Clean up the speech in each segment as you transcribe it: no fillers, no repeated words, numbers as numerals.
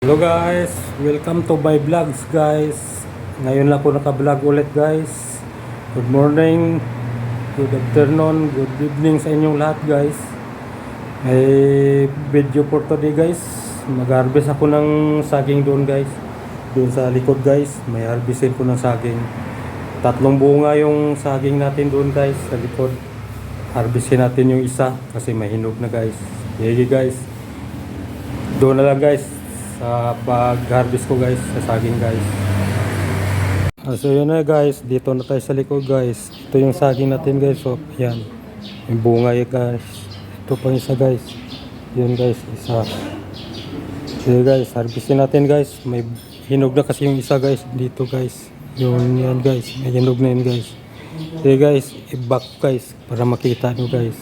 Hello guys, welcome to my vlogs guys. Ngayon lang po naka-vlog ulit guys. Good morning, good afternoon, good evening sa inyong lahat guys. May video for today guys. Mag-harvest ako ng saging doon guys. Doon sa likod guys, may harvestin ko ng saging. 3 bunga yung saging natin doon guys sa likod. Harvestin natin yung isa kasi mahinog na guys. Sige guys, doon na lang guys sa pag-harvest ko guys sa saging guys. So yun na guys, dito na tayo sa likod guys. Ito yung saging natin guys. So yan, yung bunga yun guys. Ito pa isa guys. Yun guys, isa. So guys, harvestin natin guys. May hinog na kasi yung isa guys dito guys. Yun yan guys, may hinog na yun guys. So guys, i-back guys para makita nyo guys.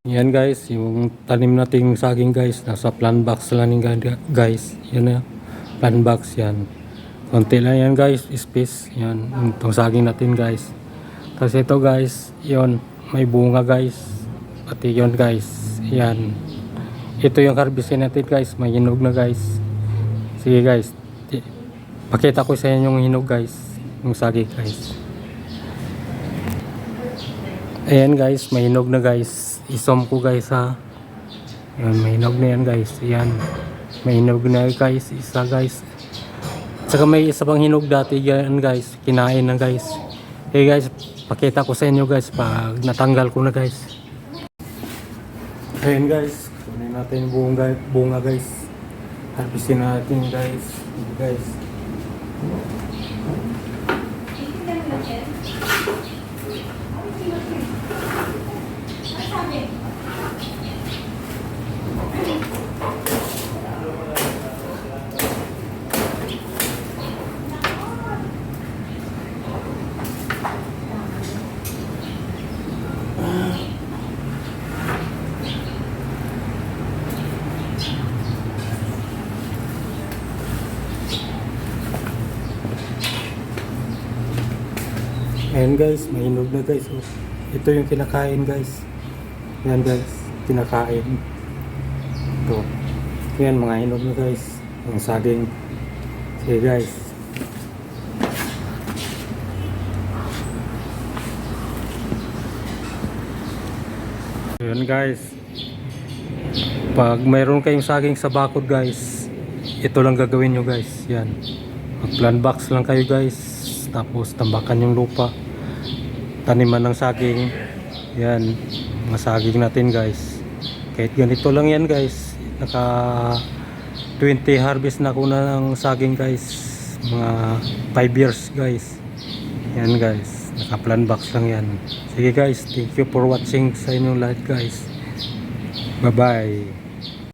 Yan guys, yung tanim nating saging guys, nasa plant box lang yan guys. Yan na, plant box yan. Konti lang yan guys, space. Yan, itong saging natin guys. Tapos ito guys, yon may bunga guys. Pati yon guys, yan. Ito yung harvestin natin guys, may hinog na guys. Sige guys, pakita ko sa inyo yung hinog guys, yung saging guys. Ayan guys, may hinog na guys. Isom ko guys ha. Yan, may hinog na yan guys. Yan, may hinog na guys. Isa guys. Saka may isa pang hinog dati yan guys. Kinain na guys. Okay guys, pakita ko sa inyo guys pag natanggal ko na guys. Ayan guys, kunin natin yung bunga guys. Harvestin natin guys. Guys. Ayan guys, may hinog na guys. Oh. Ito yung kinakain guys. Yan guys, kinakain. Ito. Yan, mga hinog na guys. Yung saging. Okay guys. Ayan guys. Pag mayroon kayong saging sa bakod guys, ito lang gagawin nyo guys. Yan. Mag-plant box lang kayo guys. Tapos tambakan yung lupa, taniman ng saging. Yan, mga saging natin guys. Kahit ganito lang yan guys, naka 20 harvest na ako na ng saging guys, mga 5 years guys. Yan guys, naka plant box lang yan. Sige guys, thank you for watching sa inyong lahat guys. Bye bye.